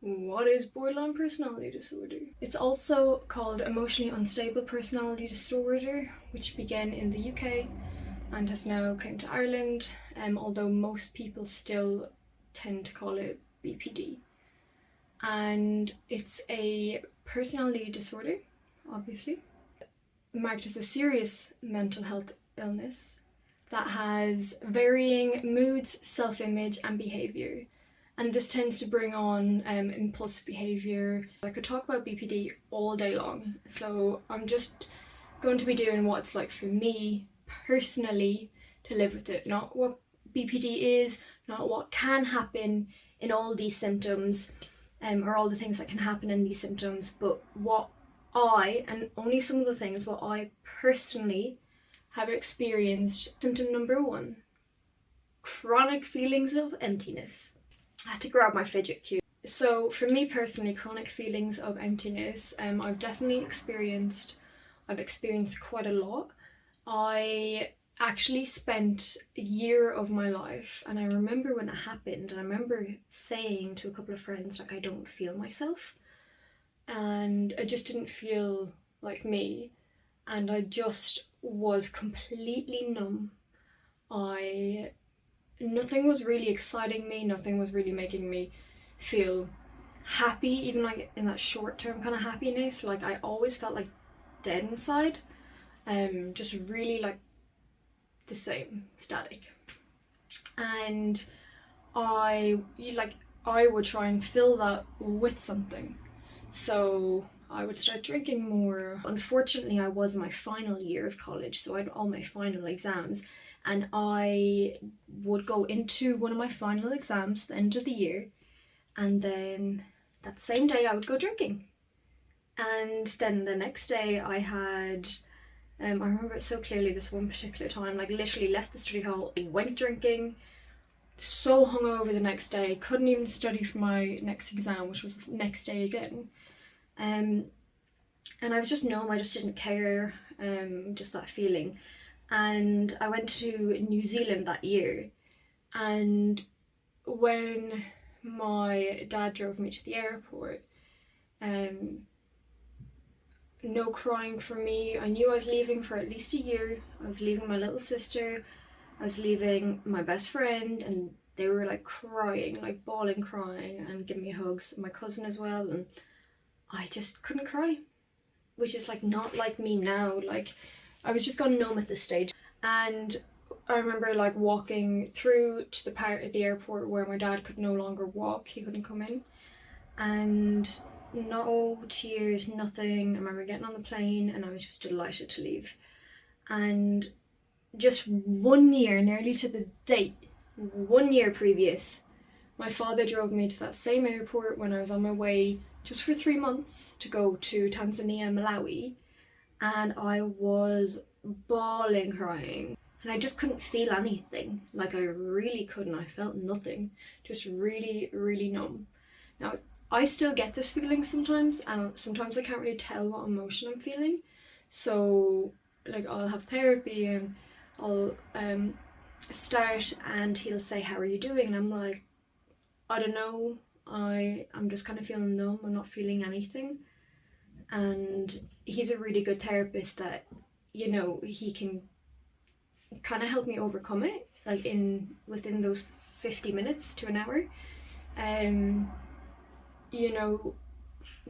What is borderline personality disorder? It's also called emotionally unstable personality disorder, which began in the UK and has now come to Ireland, although most people still tend to call it BPD. And it's a personality disorder, obviously, marked as a serious mental health illness that has varying moods, self-image and behaviour. And this tends to bring on impulsive behaviour. I could talk about BPD all day long, so I'm just going to be doing what it's like for me personally to live with it, not what BPD is, not what can happen in all these symptoms, or all the things that can happen in these symptoms, but what I, and only some of the things, what I personally have experienced. Symptom number 1, chronic feelings of emptiness. I had to grab my fidget cube. So for me personally, chronic feelings of emptiness, I've definitely experienced quite a lot. I actually spent a year of my life, and I remember when it happened, and I remember saying to a couple of friends, like, I don't feel myself, and I just didn't feel like me, and I just was completely numb. Nothing was really exciting me, nothing was really making me feel happy, even like in that short term kind of happiness. Like, I always felt like dead inside, just really like the same, static. And I would try and fill that with something. So I would start drinking more. Unfortunately, I was in my final year of college, so I had all my final exams, and I would go into one of my final exams at the end of the year, and then that same day I would go drinking. And then the next day I had, I remember it so clearly, this one particular time, like literally left the study hall, went drinking, so hungover the next day, couldn't even study for my next exam, which was the next day again. And I was just numb, I just didn't care, just that feeling. And I went to New Zealand that year, and when my dad drove me to the airport, no crying for me. I knew I was leaving for at least a year. I was leaving my little sister, I was leaving my best friend, and they were like crying, like bawling, crying and giving me hugs, and my cousin as well, and I just couldn't cry, which is like not like me now. Like, I was just gone numb at this stage. And I remember like walking through to the part of the airport where my dad could no longer walk, he couldn't come in, and no tears, nothing. I remember getting on the plane and I was just delighted to leave. And just 1 year, nearly to the date, 1 year previous, my father drove me to that same airport when I was on my way just for 3 months to go to Tanzania and Malawi, and I was bawling, crying, and I just couldn't feel anything. Like, I really couldn't. I felt nothing, just really, really numb. Now, I still get this feeling sometimes, and sometimes I can't really tell what emotion I'm feeling. So, like, I'll have therapy and I'll start, and he'll say, how are you doing? And I'm like, I don't know, I'm just kind of feeling numb, I'm not feeling anything. And he's a really good therapist that, you know, he can kind of help me overcome it, like within those 50 minutes to an hour. You know,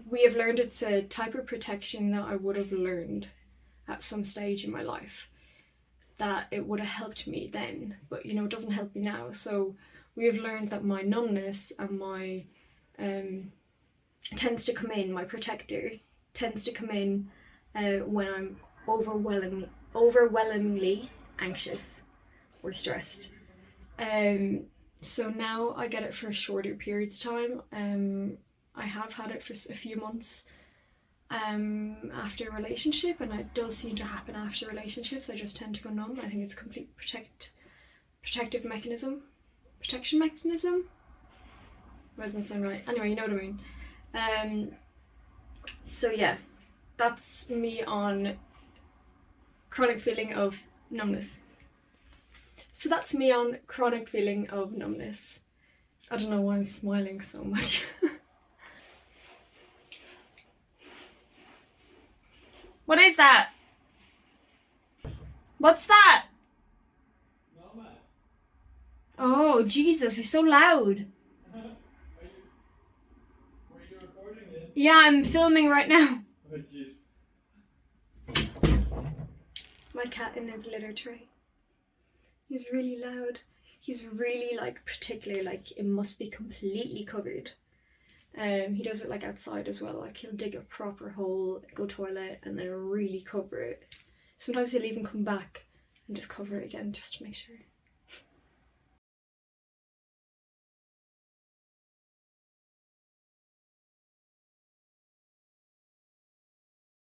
we have learned it's a type of protection that I would have learned at some stage in my life, that it would have helped me then, but you know, it doesn't help me now. So we have learned that my numbness and my tends to come in, my protector tends to come in when I'm overwhelmingly anxious or stressed. So now I get it for shorter periods of time. I have had it for a few months after a relationship, and it does seem to happen after relationships. I just tend to go numb. I think it's a complete protection mechanism. That doesn't sound right. Anyway, you know what I mean. So yeah, that's me on chronic feeling of numbness. I don't know why I'm smiling so much. What is that? What's that? No, man. Oh, Jesus, he's so loud. Were you recording it? Yeah, I'm filming right now. Oh, jeez. My cat in his litter tray. He's really loud. He's really, like, particularly, like, it must be completely covered. He does it, like, outside as well. Like, he'll dig a proper hole, go toilet, and then really cover it. Sometimes he'll even come back and just cover it again just to make sure.